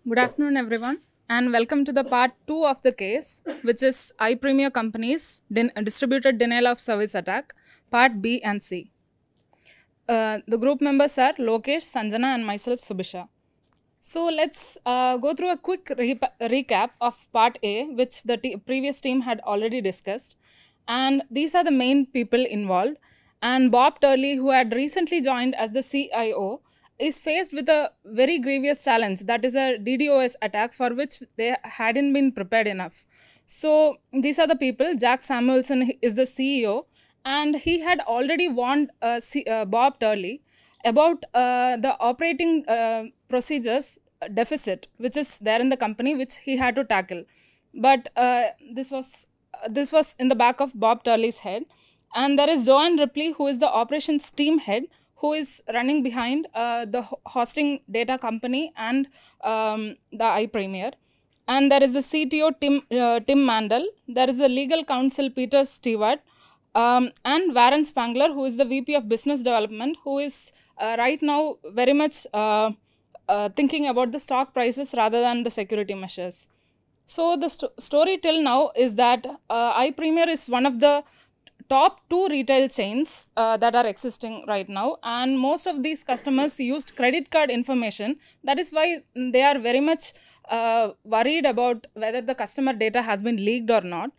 Good afternoon, everyone, and welcome to the part 2 of the case, which is iPremier Companies Distributed Denial of Service Attack, part B and C. The group members are Lokesh, Sanjana, and myself, Subisha. So let's go through a quick recap of part A, which the previous team had already discussed. And these are the main people involved. And Bob Turley, who had recently joined as the CIO, is faced with a very grievous challenge, that is a DDoS attack for which they hadn't been prepared enough. So these are the people. Jack Samuelson is the CEO, and he had already warned Bob Turley about the operating procedures deficit which is there in the company, which he had to tackle. But this was in the back of Bob Turley's head. And there is Joanne Ripley, who is the operations team head, who is running behind the hosting data company and the iPremier. And there is the CTO, Tim Mandel. There is the legal counsel, Peter Stewart, and Warren Spangler, who is the VP of Business Development, who is right now very much thinking about the stock prices rather than the security measures. So the story till now is that iPremier is one of the top 2 retail chains that are existing right now, and most of these customers used credit card information. That is why they are very much worried about whether the customer data has been leaked or not.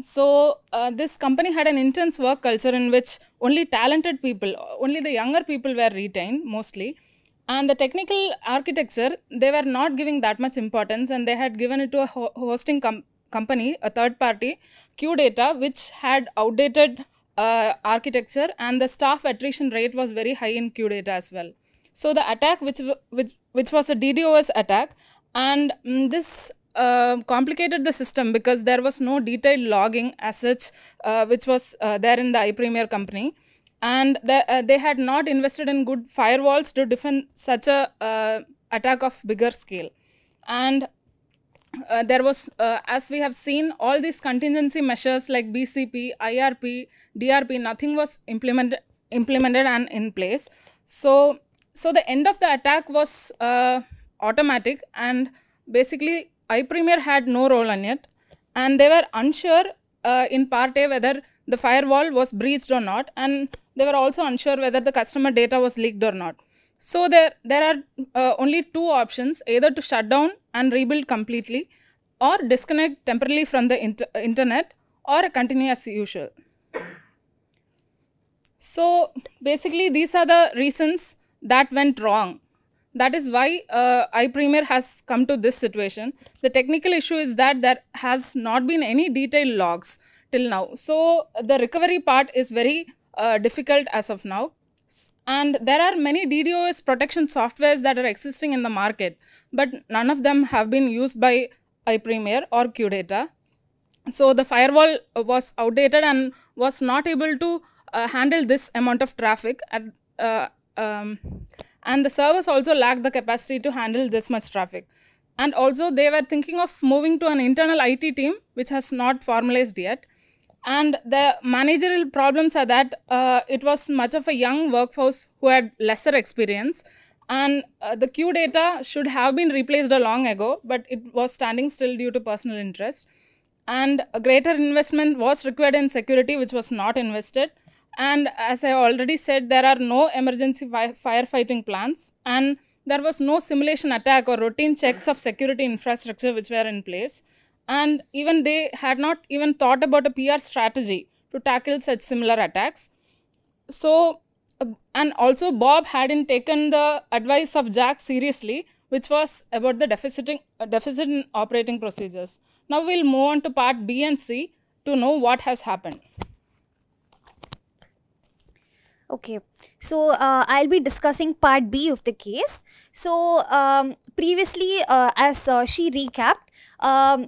So this company had an intense work culture in which only talented people, only the younger people were retained mostly. And the technical architecture, they were not giving that much importance, and they had given it to a hosting company, a third party, QData, which had outdated architecture, and the staff attrition rate was very high in QData as well. So the attack, which was a DDoS attack, and this complicated the system because there was no detailed logging as such, which was there in the iPremier company. And they had not invested in good firewalls to defend such a attack of bigger scale. And there was, as we have seen, all these contingency measures like BCP, IRP, DRP, nothing was implemented and in place. So the end of the attack was automatic, and basically iPremier had no role in it, and they were unsure in part A whether the firewall was breached or not, and they were also unsure whether the customer data was leaked or not. So there are only 2 options, either to shut down and rebuild completely, or disconnect temporarily from the internet, or continue as usual. So basically these are the reasons that went wrong. That is why iPremier has come to this situation. The technical issue is that there has not been any detailed logs till now. So the recovery part is very difficult as of now. And there are many DDoS protection softwares that are existing in the market, but none of them have been used by iPremier or QData. So the firewall was outdated and was not able to handle this amount of traffic. And the servers also lacked the capacity to handle this much traffic. And also they were thinking of moving to an internal IT team, which has not formalized yet. And the managerial problems are that it was much of a young workforce who had lesser experience, and the QData should have been replaced long ago, but it was standing still due to personal interest. And a greater investment was required in security, which was not invested. And as I already said, there are no emergency firefighting plans, and there was no simulation attack or routine checks of security infrastructure which were in place. And even they had not even thought about a PR strategy to tackle such similar attacks. So, and also Bob hadn't taken the advice of Jack seriously, which was about the deficit in operating procedures. Now we'll move on to part B and C to know what has happened. Okay, so I'll be discussing part B of the case. So previously, as she recapped,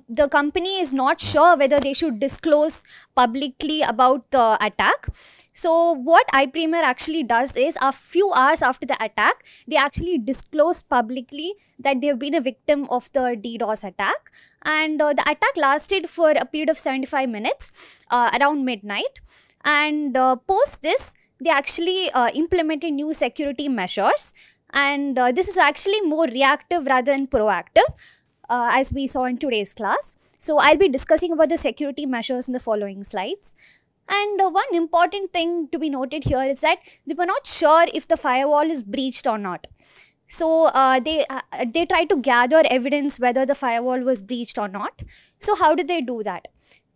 the company is not sure whether they should disclose publicly about the attack. So what iPremier actually does is, a few hours after the attack, they actually disclose publicly that they have been a victim of the DDoS attack. And the attack lasted for a period of 75 minutes, around midnight. And post this, they actually implemented new security measures, And this is actually more reactive rather than proactive, as we saw in today's class. So I'll be discussing about the security measures in the following slides. And one important thing to be noted here is that they were not sure if the firewall is breached or not. So they try to gather evidence whether the firewall was breached or not. So how did they do that?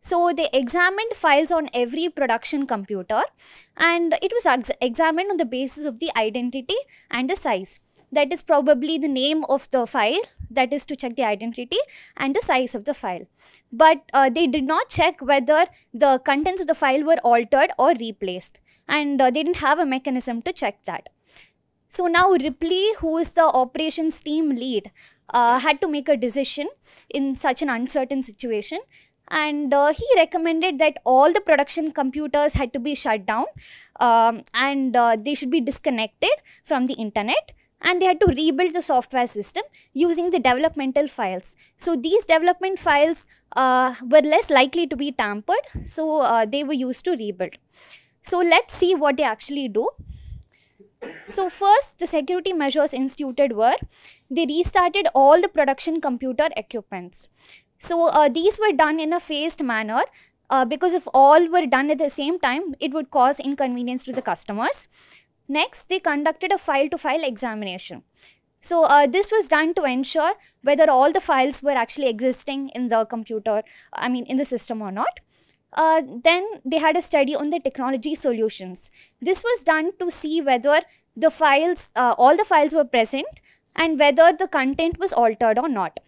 So they examined files on every production computer, and it was examined on the basis of the identity and the size. That is probably the name of the file, that is to check the identity, and the size of the file. But they did not check whether the contents of the file were altered or replaced, and they didn't have a mechanism to check that. So now Ripley, who is the operations team lead, had to make a decision in such an uncertain situation. And he recommended that all the production computers had to be shut down, and they should be disconnected from the internet, and they had to rebuild the software system using the developmental files. So these development files were less likely to be tampered, so they were used to rebuild. So let's see what they actually do. So first, the security measures instituted were, they restarted all the production computer equipments. So these were done in a phased manner, because if all were done at the same time, it would cause inconvenience to the customers. Next, they conducted a file-to-file examination. So this was done to ensure whether all the files were actually existing in the computer, in the system or not. Then they had a study on the technology solutions. This was done to see whether the files, all the files were present, and whether the content was altered or not.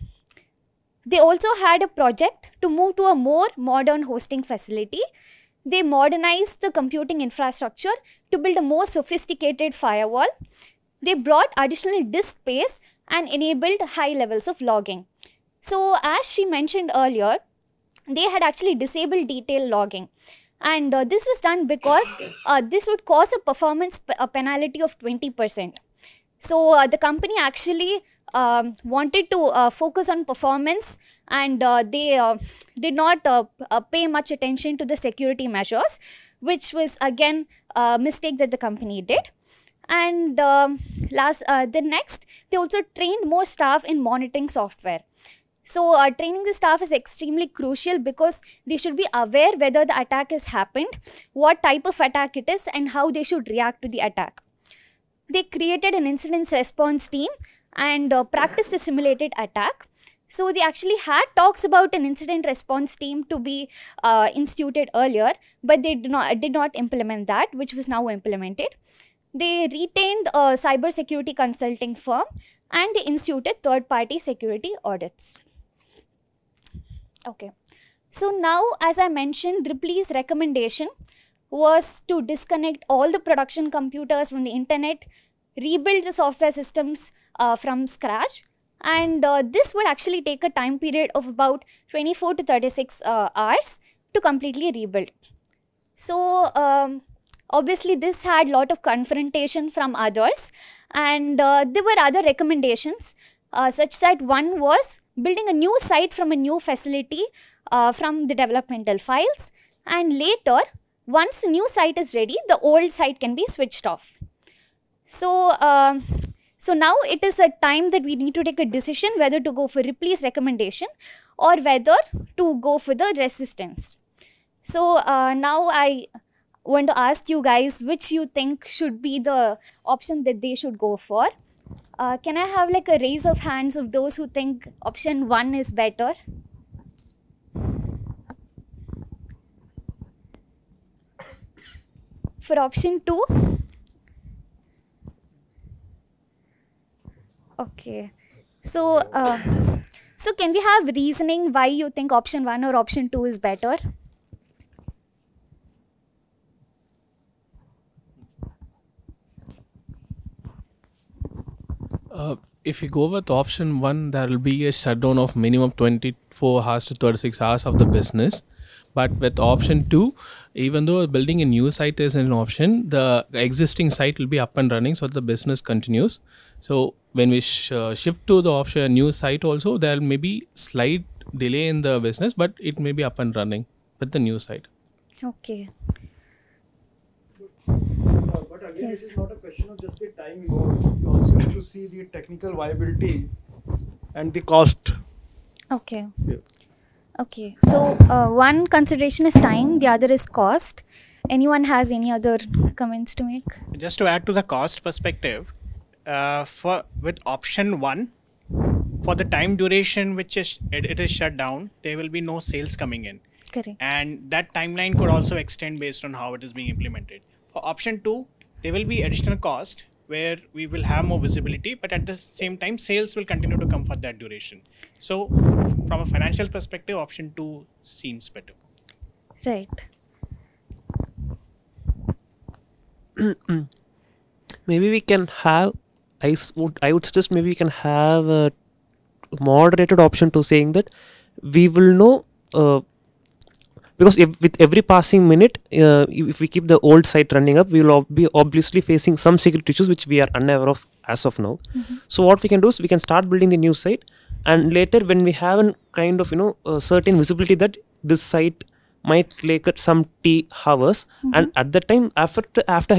They also had a project to move to a more modern hosting facility. They modernized the computing infrastructure to build a more sophisticated firewall. They brought additional disk space and enabled high levels of logging. So as she mentioned earlier, they had actually disabled detail logging. And this was done because this would cause a performance penalty of 20%. So the company actually wanted to focus on performance, and they did not pay much attention to the security measures, which was again a mistake that the company did. And the next, they also trained more staff in monitoring software. So training the staff is extremely crucial, because they should be aware whether the attack has happened, what type of attack it is, and how they should react to the attack. They created an incident response team and practiced a simulated attack. So they actually had talks about an incident response team to be instituted earlier, but they did not implement that, which was now implemented. They retained a cybersecurity consulting firm, and they instituted third-party security audits. Okay, so now, as I mentioned, Ripley's recommendation was to disconnect all the production computers from the internet, rebuild the software systems from scratch, and this would actually take a time period of about 24 to 36 hours to completely rebuild. So obviously this had a lot of confrontation from others, and there were other recommendations such that one was building a new site from a new facility from the developmental files, and later, once the new site is ready, the old site can be switched off. So, so now it is a time that we need to take a decision whether to go for Ripley's recommendation or whether to go for the resistance. So now I want to ask you guys which you think should be the option that they should go for. Can I have like a raise of hands of those who think option 1 is better? For option 2? Okay. So, so can we have reasoning why you think option 1 or option 2 is better? If you go with option 1, there will be a shutdown of minimum 24 hours to 36 hours of the business. But with option 2, even though building a new site is an option, the existing site will be up and running, so the business continues. So when we shift to the option new site also, there may be slight delay in the business, but it may be up and running with the new site. Okay. But again, again, it is not a question of just the time involved. You also have to see the technical viability and the cost. Okay. Yeah. Okay. So one consideration is time, the other is cost. Anyone has any other comments to make? Just to add to the cost perspective, with option 1, for the time duration which it is shut down, there will be no sales coming in. Correct. And that timeline could also extend based on how it is being implemented. For option 2, there will be additional cost where we will have more visibility, but at the same time, sales will continue to come for that duration. So from a financial perspective, option 2 seems better. Right. Maybe we can have, I would suggest maybe we can have a moderated option to saying that we will know, because with every passing minute, if we keep the old site running up, we will be obviously facing some security issues which we are unaware of as of now. So what we can do is we can start building the new site, and later when we have a kind of a certain visibility that this site might take some T hours, and at that time after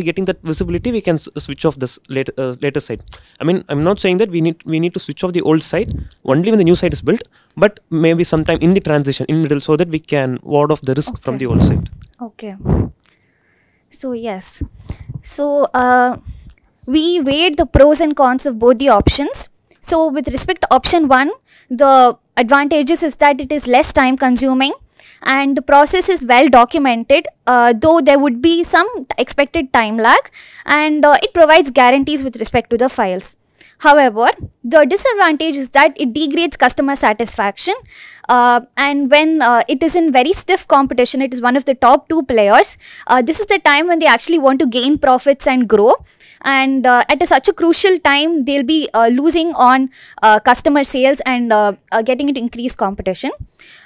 getting that visibility, we can switch off this later site. I mean, I'm not saying that we need to switch off the old site only when the new site is built, but maybe sometime in the transition in middle, so that we can ward off the risk from the old site. Okay. So yes. So we weighed the pros and cons of both the options. So with respect to option 1, the advantages is that it is less time consuming, and the process is well documented, though there would be some expected time lag, and it provides guarantees with respect to the files. However, the disadvantage is that it degrades customer satisfaction, and when it is in very stiff competition, it is one of the top 2 players, this is the time when they actually want to gain profits and grow, and at such a crucial time, they'll be losing on customer sales and getting into increased competition.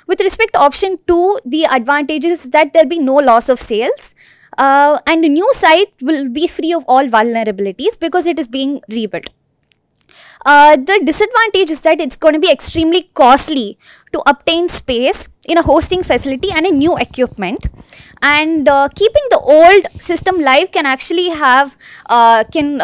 With respect to option 2, the advantage is that there'll be no loss of sales, and the new site will be free of all vulnerabilities because it is being rebuilt. The disadvantage is that it's going to be extremely costly to obtain space in a hosting facility and a new equipment, and keeping the old system live can actually have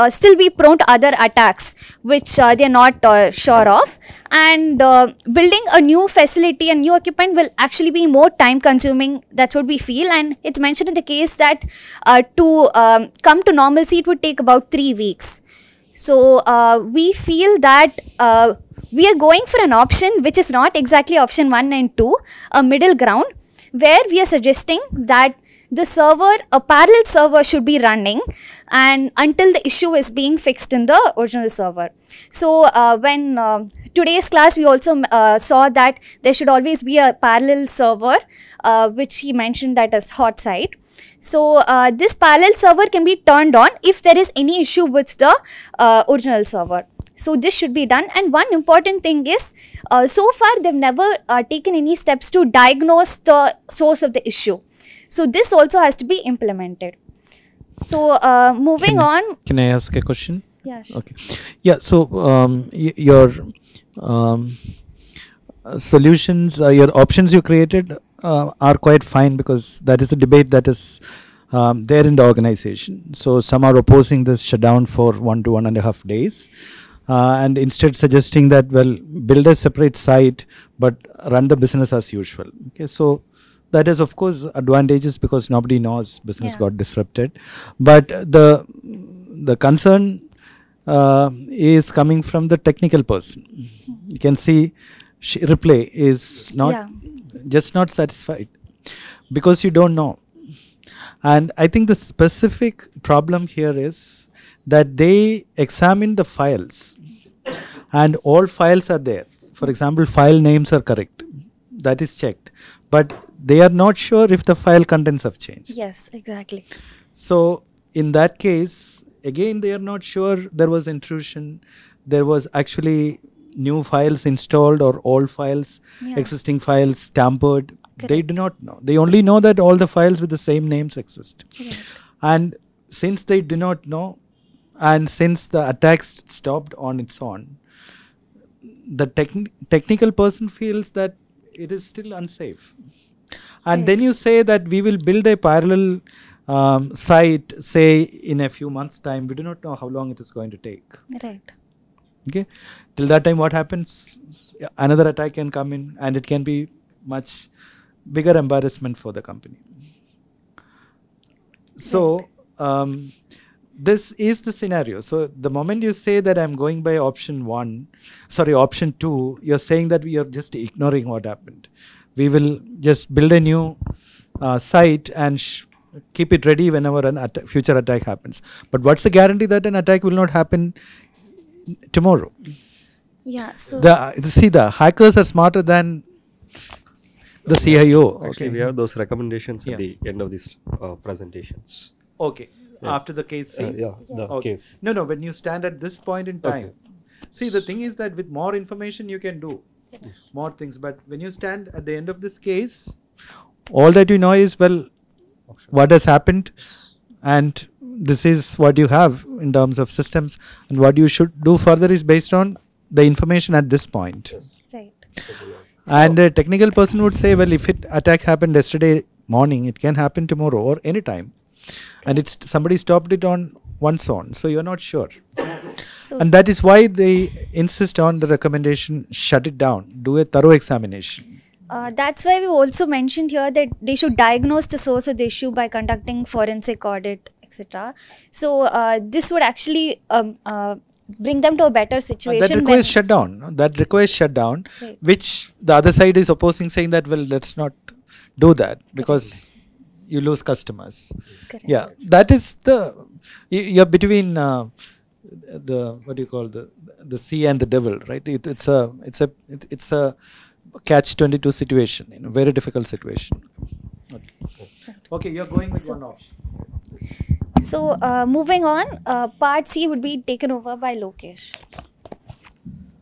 still be prone to other attacks which they're not sure of, and building a new facility and new equipment will actually be more time consuming. That's what we feel, and it's mentioned in the case that to come to normalcy it would take about 3 weeks. So we feel that we are going for an option which is not exactly option 1 and 2, a middle ground, where we are suggesting that the server, a parallel server should be running, and until the issue is being fixed in the original server. So when today's class we also saw that there should always be a parallel server, which he mentioned that as hot site. So this parallel server can be turned on if there is any issue with the original server. So this should be done. And one important thing is, so far they've never taken any steps to diagnose the source of the issue. So this also has to be implemented. So moving on. Can I ask a question? Yeah. Sure. Okay. Yeah. So your solutions, your options you created are quite fine, because that is a debate that is there in the organization. So some are opposing this shutdown for 1 to 1.5 days, and instead suggesting that, well, build a separate site but run the business as usual. Okay, so that is of course advantages because nobody knows business got disrupted, but the concern is coming from the technical person. You can see Ripley is not just not satisfied because you don't know. And I think the specific problem here is that they examine the files and all files are there. For example, file names are correct. That is checked. But they are not sure if the file contents have changed. Yes, exactly. So in that case, again, they are not sure there was intrusion. There was actually new files installed or old files, existing files tampered. Correct. They do not know. They only know that all the files with the same names exist. Correct. And since they do not know, and since the attack stopped on its own, the technical person feels that it is still unsafe. And then you say that we will build a parallel site, say in a few months' time, we do not know how long it is going to take. Right. Okay, till that time, what happens? Another attack can come in, and it can be much bigger embarrassment for the company. So this is the scenario. So the moment you say that I'm going by option 2, you're saying that we are just ignoring what happened. We will just build a new site and keep it ready whenever an future attack happens. But what's the guarantee that an attack will not happen tomorrow? Yeah. So the hackers are smarter than the CIO. Actually, we have those recommendations at the end of these presentations. Okay. After the case C? Case. No, when you stand at this point in time. See, the thing is that with more information, you can do more things. But when you stand at the end of this case, all that you know is, well, what has happened, and this is what you have in terms of systems, and what you should do further is based on the information at this point. right. And a technical person would say, well, if it attack happened yesterday morning, it can happen tomorrow or any time. And somebody stopped it on one zone, so you're not sure. So And that is why they insist on the recommendation, shut it down, do a thorough examination. that's why we also mentioned here that they should diagnose the source of the issue by conducting forensic audit, etc. So this would actually bring them to a better situation. That requires shutdown. That requires shutdown, Right. which the other side is opposing, saying that, well, let's not do that because you lose customers. Correct. Yeah, that is you're between the what do you call the sea and the devil, right? It's a catch-22 situation, very difficult situation. Okay, you're going with one option. So moving on, part C would be taken over by Lokesh.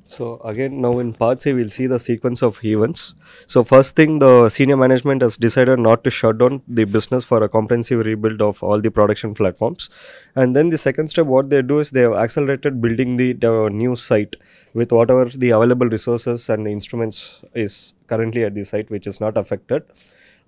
So again, now in part C, we'll see the sequence of events. So first thing, the senior management has decided not to shut down the business for a comprehensive rebuild of all the production platforms. And then the second step, what they do is they have accelerated building the new site with whatever the available resources and instruments is currently at the site, which is not affected.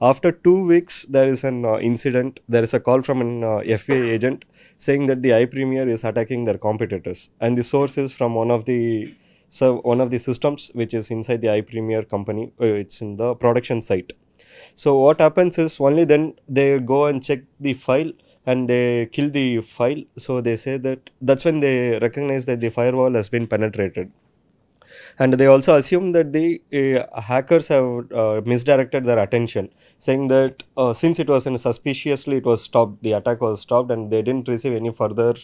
After 2 weeks, there is an incident. There is a call from an FBI agent saying that the iPremier is attacking their competitors. And the source is from one of the systems which is inside the iPremier company. It's in the production site. So what happens is only then they go and check the file and they kill the file. So they say that's when they recognize that the firewall has been penetrated. And they also assume that the hackers have misdirected their attention, saying that since it was suspiciously, it was stopped, the attack was stopped, and they didn't receive any further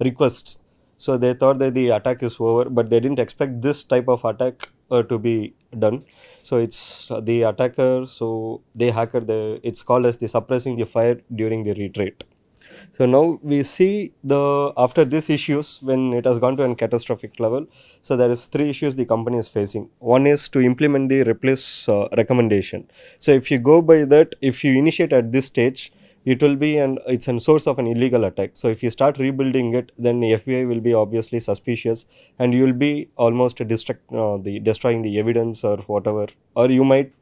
requests. So they thought that the attack is over, but they didn't expect this type of attack to be done. So it's the attacker, so it's called as the suppressing the fire during the retreat. So now we see after these issues, when it has gone to a catastrophic level, so there is 3 issues the company is facing. One is to implement the Ripleys recommendation. So if you go by that, if you initiate at this stage, it will be it's a source of an illegal attack. So if you start rebuilding it, then the FBI will be obviously suspicious, and you will be almost destroying the evidence or whatever, or you might.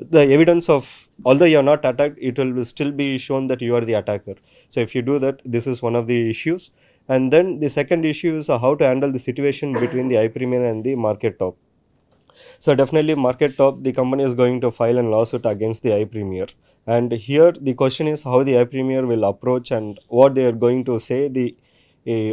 The evidence of, although you are not attacked, it will still be shown that you are the attacker. So if you do that, this is one of the issues. And then the second issue is how to handle the situation between the iPremier and the market top. So definitely market top, the company is going to file a lawsuit against the iPremier. And here the question is how the iPremier will approach and what they are going to say the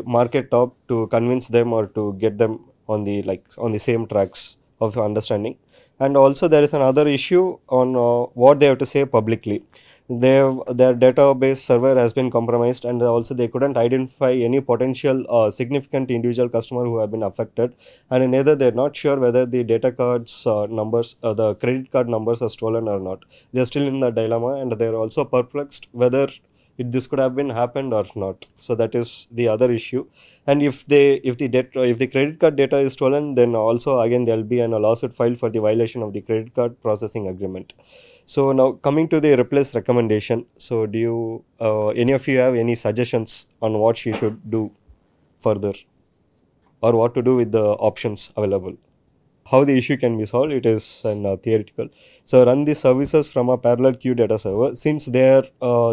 market top to convince them or to get them on the same tracks of understanding. And also there is another issue on what they have to say publicly. Their database server has been compromised, and also they couldn't identify any potential significant individual customer who have been affected, and neither they are not sure whether the data cards numbers, the credit card numbers are stolen or not. They are still in the dilemma, and they are also perplexed whether this could have been happened or not. So that is the other issue. And if the credit card data is stolen, then also again there will be a lawsuit filed for the violation of the credit card processing agreement. So now coming to the Ripleys recommendation. So do you any of you have any suggestions on what she should do further, or what to do with the options available? how the issue can be solved, it is an theoretical. So run the services from a parallel queue data server, since they are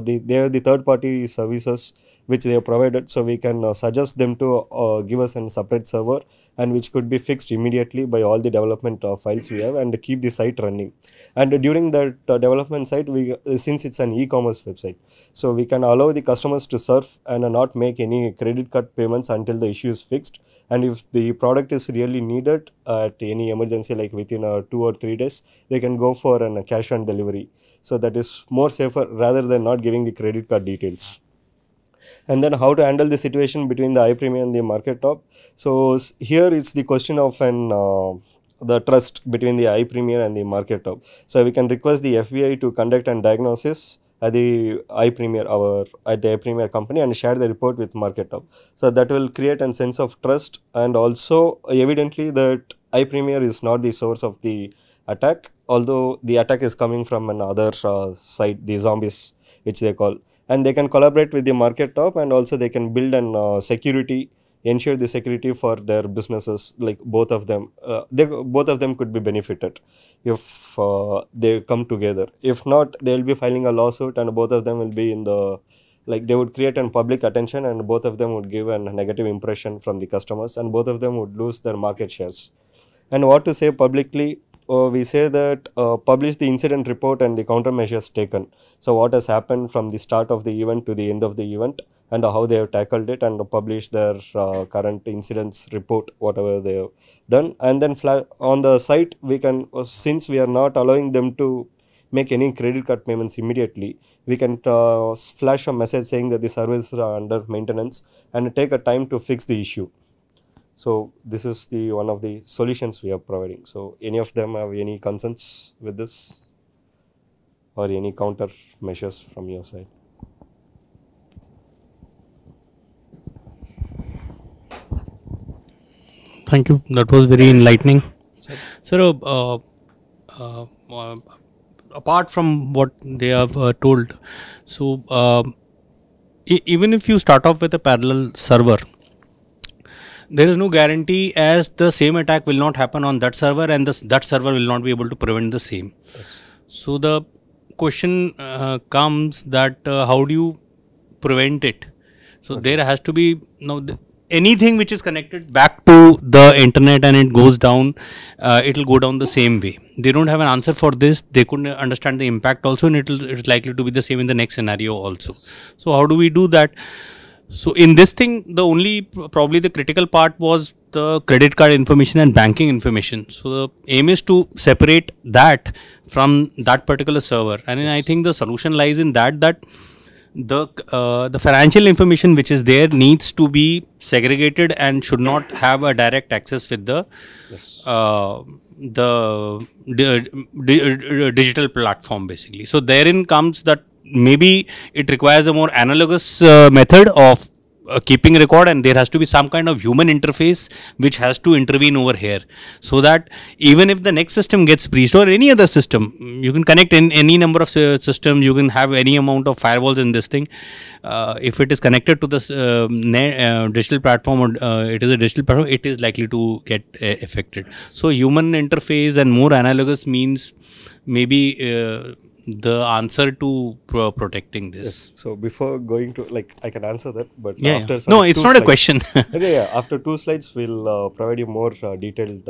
the third party services which they have provided, so we can suggest them to give us a separate server, and which could be fixed immediately by all the development files we have, and keep the site running. And during that development site, we since it's an e-commerce website, so we can allow the customers to surf and not make any credit card payments until the issue is fixed. And if the product is really needed at any emergency, like within 2 or 3 days, they can go for a cash on delivery. So that is more safer rather than not giving the credit card details. And then how to handle the situation between the iPremier and the market top. So here it's the question of the trust between the iPremier and the market top. So we can request the FBI to conduct a diagnosis at the iPremier company and share the report with market top. So that will create a sense of trust, and also evidently that iPremier is not the source of the attack, although the attack is coming from another side, the zombies which they call. And they can collaborate with the market top, and also they can build an security, ensure the security for their businesses. Like both of them could be benefited if they come together. If not, they will be filing a lawsuit, and both of them will be in the, like, they would create a public attention, and both of them would give a negative impression from the customers, and both of them would lose their market shares. And what to say publicly? We say that publish the incident report and the countermeasures taken. So what has happened from the start of the event to the end of the event, and how they have tackled it, and publish their current incidents report, whatever they have done. And then on the site, we can, since we are not allowing them to make any credit card payments immediately, we can flash a message saying that the services are under maintenance, and take a time to fix the issue. So this is the one of the solutions we are providing. So any of them have any concerns with this, or any counter measures from your side? Thank you. That was very enlightening. Sir, apart from what they have told, so even if you start off with a parallel server, there is no guarantee as the same attack will not happen on that server, and that server will not be able to prevent the same. Yes. So the question comes that how do you prevent it? So there has to be anything which is connected back to the internet and it goes down, it will go down the same way. They don't have an answer for this. They couldn't understand the impact also, and it's likely to be the same in the next scenario also. So how do we do that? So in this thing, the only probably the critical part was the credit card information and banking information. So the aim is to separate that from that particular server, and I think the solution lies in that the financial information which is there needs to be segregated and should not have a direct access with the digital platform basically. So therein comes that maybe it requires a more analogous method of keeping record, and there has to be some kind of human interface which has to intervene over here, so that even if the next system gets breached, or any other system, you can connect in any number of systems, you can have any amount of firewalls in this thing. If it is connected to this digital platform, or it is a digital platform, it is likely to get affected. So human interface and more analogous means maybe the answer to protecting this. Yes. So before going to, like, I can answer that, but after no, it's not slides, a question. After 2 slides, we'll provide you more detailed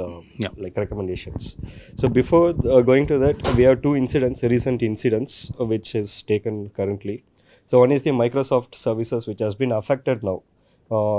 like recommendations. So before going to that, we have 2 incidents, recent incidents, which is taken currently. So one is the Microsoft services, which has been affected now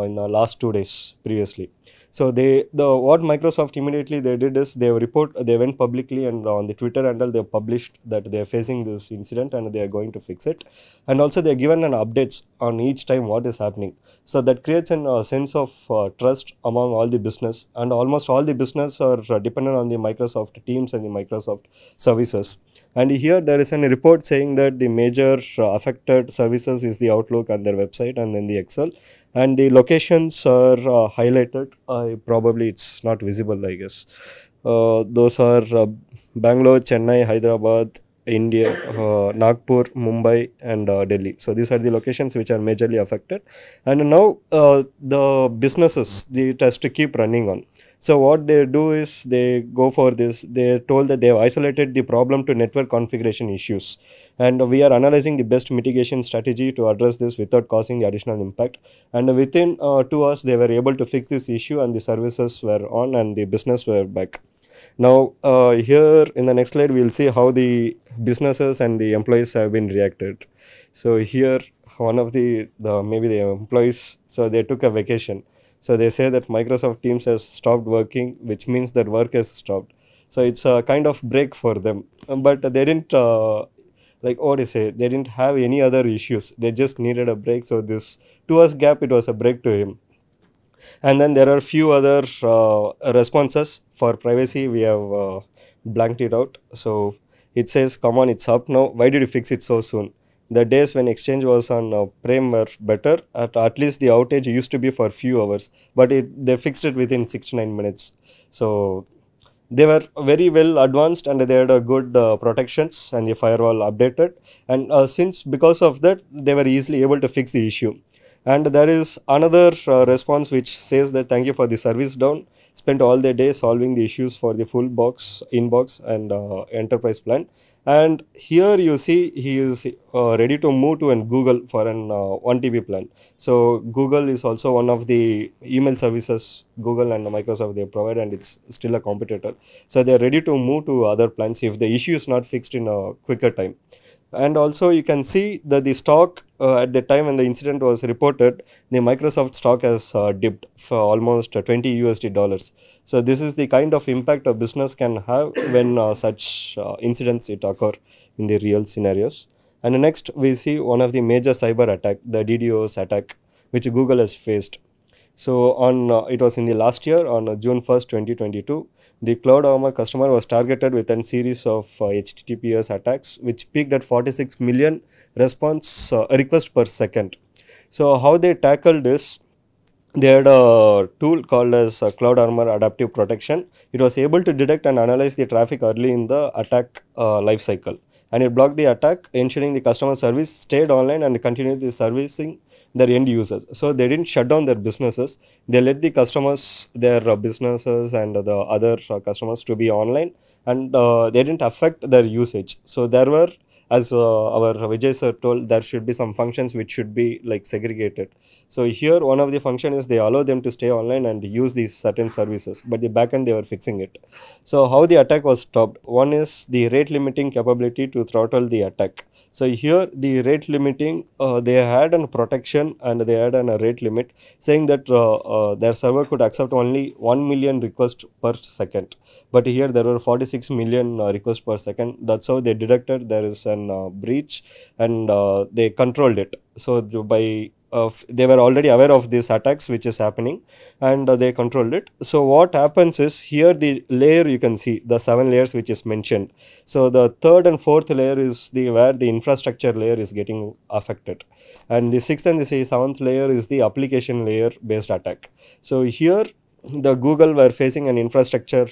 in the last 2 days previously. So what Microsoft immediately they did is they went publicly, and on the Twitter handle they published that they are facing this incident and they are going to fix it, and also they are given an updates on each time what is happening. So that creates a sense of trust among all the business, and almost all the business are dependent on the Microsoft Teams and the Microsoft services. And here there is a report saying that the major affected services is the Outlook and their website, and then the Excel, and the locations are highlighted. Probably it's not visible, I guess. Those are Bangalore, Chennai, Hyderabad, India, Nagpur, Mumbai, and Delhi. So these are the locations which are majorly affected, and now the businesses, it has to keep running on. So what they do is they go for this. They told that they have isolated the problem to network configuration issues, and we are analyzing the best mitigation strategy to address this without causing the additional impact. And within 2 hours, they were able to fix this issue, and the services were on, and the business were back. Now here in the next slide, we will see how the businesses and the employees have been reacted. So here one of the maybe the employees, so they took a vacation. So they say that Microsoft Teams has stopped working, which means that work has stopped. So it's a kind of break for them, but they didn't like what I say, they didn't have any other issues. They just needed a break. So this 2 hours gap, it was a break to him. And then there are few other responses for privacy. We have blanked it out. So it says, come on, it's up now. Why did you fix it so soon? The days when Exchange was on Prem were better. At least the outage used to be for few hours, but they fixed it within 6 to 9 minutes. So they were very well advanced, and they had a good protections, and the firewall updated. And because of that, they were easily able to fix the issue. And there is another response which says that thank you for the service down. Spent all the day solving the issues for the full inbox and enterprise plan. And here you see he is ready to move to Google for an 1 TB plan. So Google is also one of the email services Google and Microsoft they provide, and it's still a competitor. So they are ready to move to other plans if the issue is not fixed in a quicker time. And also you can see that the stock at the time when the incident was reported, the Microsoft stock has dipped for almost $20. So this is the kind of impact a business can have when such incidents it occur in the real scenarios. And next we see one of the major cyber attack, the DDoS attack, which Google has faced. So on it was in the last year on June 1st, 2022. The Cloud Armor customer was targeted with a series of HTTPS attacks, which peaked at 46 million response requests per second. So how they tackled this, they had a tool called as Cloud Armor Adaptive Protection. It was able to detect and analyze the traffic early in the attack life cycle, and it blocked the attack, ensuring the customer service stayed online and continued the servicing their end users. So they didn't shut down their businesses. They let the customers, their businesses and the other customers to be online, and they didn't affect their usage. So there were, as our Vijay sir told, there should be some functions which should be like segregated. So here one of the function is they allow them to stay online and use these certain services, but the backend they were fixing it. So how the attack was stopped? One is the rate limiting capability to throttle the attack. So here the rate limiting, they had a protection and they had a rate limit saying that their server could accept only 1 million requests per second. But here there were 46 million requests per second. That's how they detected there is an breach, and they controlled it. So by they were already aware of these attacks which is happening, and they controlled it. So what happens is here the layer you can see the 7 layers which is mentioned. So the 3rd and 4th layer is where the infrastructure layer is getting affected, and the 6th and the 7th layer is the application layer based attack. So here the Google were facing an infrastructure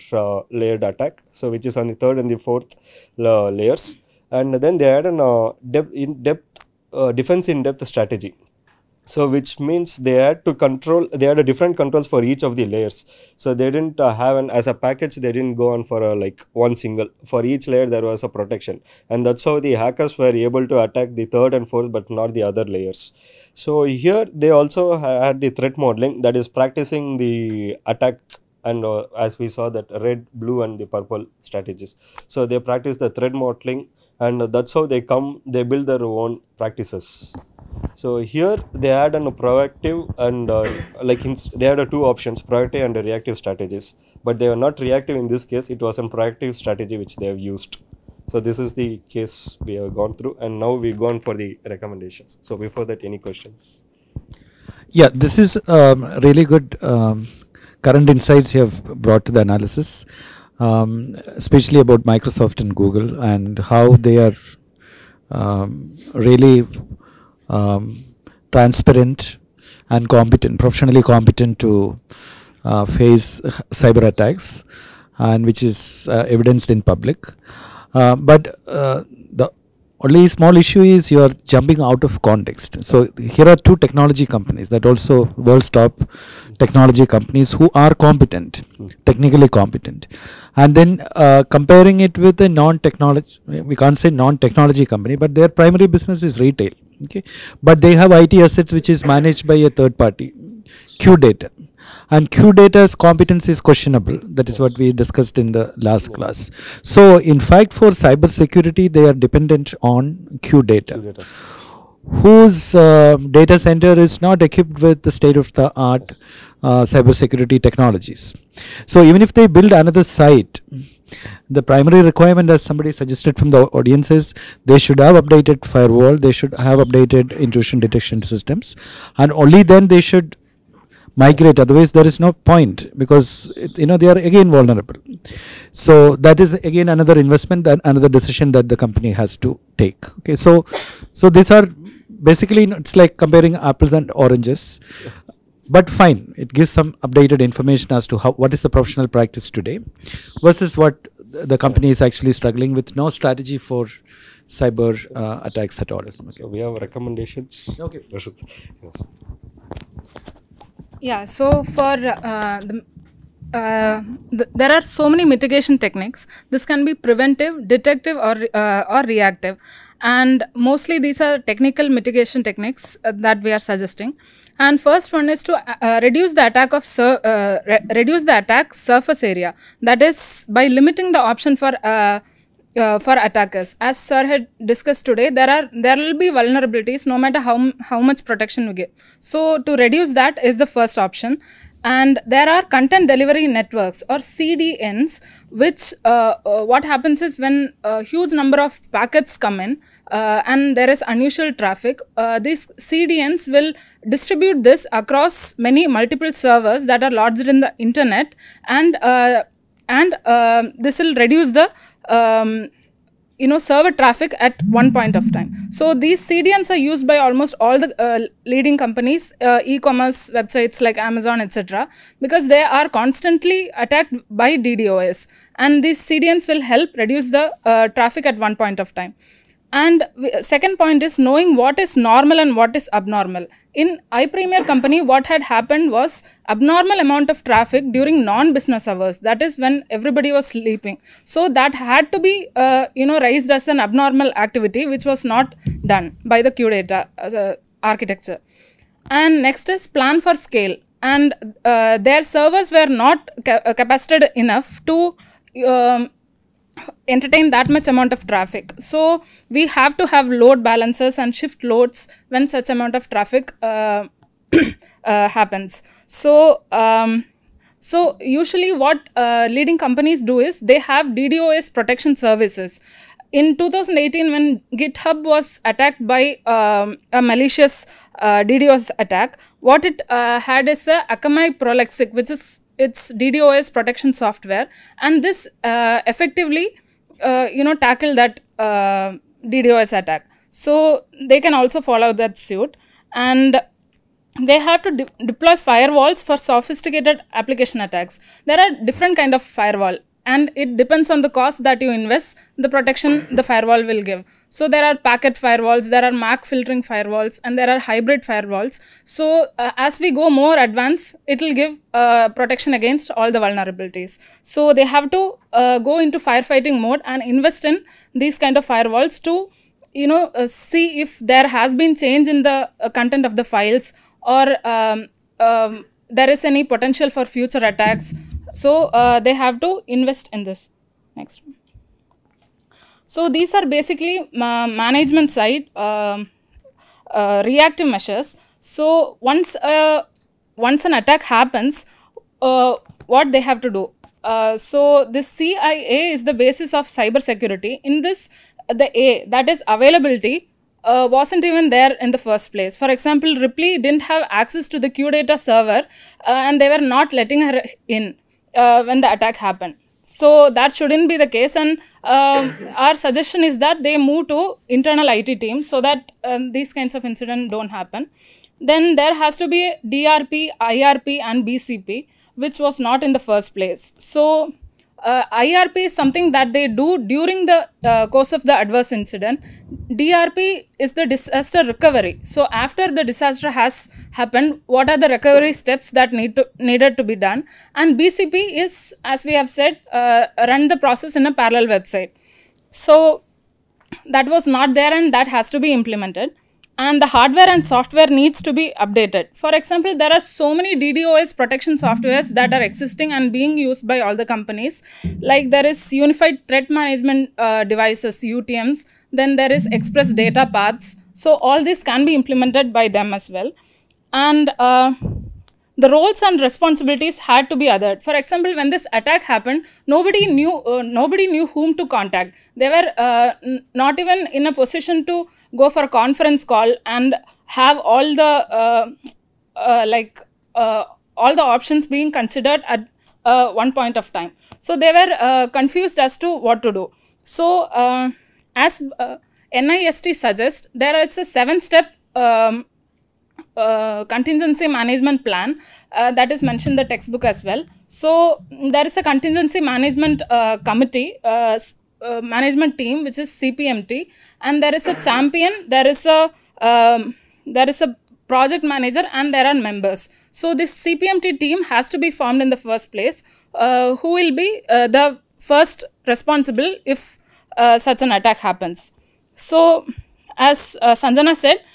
layered attack, so which is on the 3rd and the 4th layers, and then they had an defense in depth strategy. So which means they had to control, they had a different controls for each of the layers. So they didn't have as a package, they didn't go on for like one single, for each layer there was a protection, and that's how the hackers were able to attack the 3rd and 4th but not the other layers. So here they also had the threat modeling, that is practicing the attack, and as we saw that red, blue and the purple strategies. So they practice the threat modeling, and that's how they build their own practices. So here they had a proactive and they had 2 options, proactive and reactive strategies, but they were not reactive in this case. It was a proactive strategy which they have used. So this is the case we have gone through, and now we go on for the recommendations. So before that, any questions? Yeah, this is really good current insights you have brought to the analysis, especially about Microsoft and Google and how they are really transparent and competent, professionally competent to face cyber attacks, and which is evidenced in public. But the only small issue is you are jumping out of context. So here are two technology companies that also world's top technology companies who are competent, technically competent, and then comparing it with a non-technology, we can't say non-technology company, but their primary business is retail. Okay, but they have IT assets which is managed by a third party, Q Data. And Q Data's competence is questionable. That is what we discussed in the last class. So, in fact, for cyber security, they are dependent on Q Data, whose data center is not equipped with the state-of-the-art cyber security technologies. So, even if they build another site, the primary requirement, as somebody suggested from the audience, is they should have updated firewall, they should have updated intrusion detection systems, and only then they should migrate. Otherwise there is no point, because they are again vulnerable. So that is again another investment and another decision that the company has to take. Okay, so these are basically, it's like comparing apples and oranges, but fine, it gives some updated information as to what is the professional practice today versus what the company is actually struggling with. No strategy for cyber attacks at all. Okay. So we have recommendations. Okay. Yeah, so for there are so many mitigation techniques. This can be preventive, detective, or reactive, and mostly these are technical mitigation techniques that we are suggesting. And first one is to reduce the attack surface area. That is by limiting the option for attackers. As sir had discussed today, there will be vulnerabilities no matter how much protection we give. So to reduce that is the first option. And there are content delivery networks or CDNs, which what happens is when a huge number of packets come in and there is unusual traffic, these CDNs will distribute this across multiple servers that are lodged in the internet, and this will reduce the server traffic at one point of time. So these CDNs are used by almost all the leading companies, e-commerce websites like Amazon, etc., because they are constantly attacked by DDoS, and these CDNs will help reduce the traffic at one point of time. And second point is knowing what is normal and what is abnormal. In iPremier company, what had happened was abnormal amount of traffic during non-business hours. That is when everybody was sleeping. So that had to be raised as an abnormal activity, which was not done by the QData architecture. And next is plan for scale. And their servers were not capacitated enough to entertain that much amount of traffic. So we have to have load balancers and shift loads when such amount of traffic happens. So usually what leading companies do is they have DDoS protection services. In 2018, when GitHub was attacked by a malicious DDoS attack, what it had is a Akamai Prolexic, which is its DDoS protection software, and this effectively tackle that DDoS attack. So they can also follow that suit, and they have to deploy firewalls for sophisticated application attacks. There are different kind of firewall, and it depends on the cost that you invest, the protection the firewall will give. So there are packet firewalls, there are MAC filtering firewalls, and there are hybrid firewalls. So as we go more advanced, it will give protection against all the vulnerabilities. So they have to go into firefighting mode and invest in these kind of firewalls to see if there has been change in the content of the files, or there is any potential for future attacks. So they have to invest in this. Next. So these are basically management side reactive measures. So once an attack happens, what they have to do. So this CIA is the basis of cyber security. In this, the A, that is availability, wasn't even there in the first place. For example, Ripley didn't have access to the QData server, and they were not letting her in when the attack happened. So that shouldn't be the case, and our suggestion is that they move to internal IT teams so that these kinds of incidents don't happen. Then there has to be DRP, IRP and BCP, which was not in the first place. So IRP is something that they do during the course of the adverse incident. DRP is the disaster recovery. So after the disaster has happened, what are the recovery steps that needed to be done? And BCP is, as we have said, run the process in a parallel website. So that was not there, and that has to be implemented. And the hardware and software needs to be updated. For example, there are so many DDoS protection softwares that are existing and being used by all the companies. Like there is Unified Threat Management Devices, UTMs, then there is Express Data Paths. So all this can be implemented by them as well. And the roles and responsibilities had to be othered. For example, when this attack happened, nobody knew whom to contact. They were not even in a position to go for a conference call and have all the all the options being considered at one point of time. So they were confused as to what to do. So as NIST suggests, there is a 7-step contingency management plan that is mentioned in the textbook as well. So there is a contingency management committee, management team, which is CPMT, and there is a champion, there is a project manager, and there are members. So this CPMT team has to be formed in the first place, who will be the first responsible if such an attack happens. So as Sanjana said,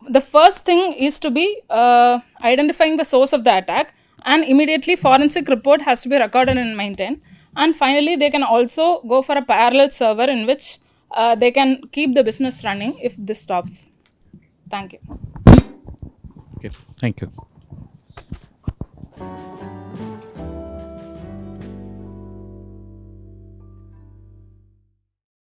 the first thing is to be identifying the source of the attack, and immediately forensic report has to be recorded and maintained. And finally, they can also go for a parallel server in which they can keep the business running if this stops. Thank you. Okay, thank you.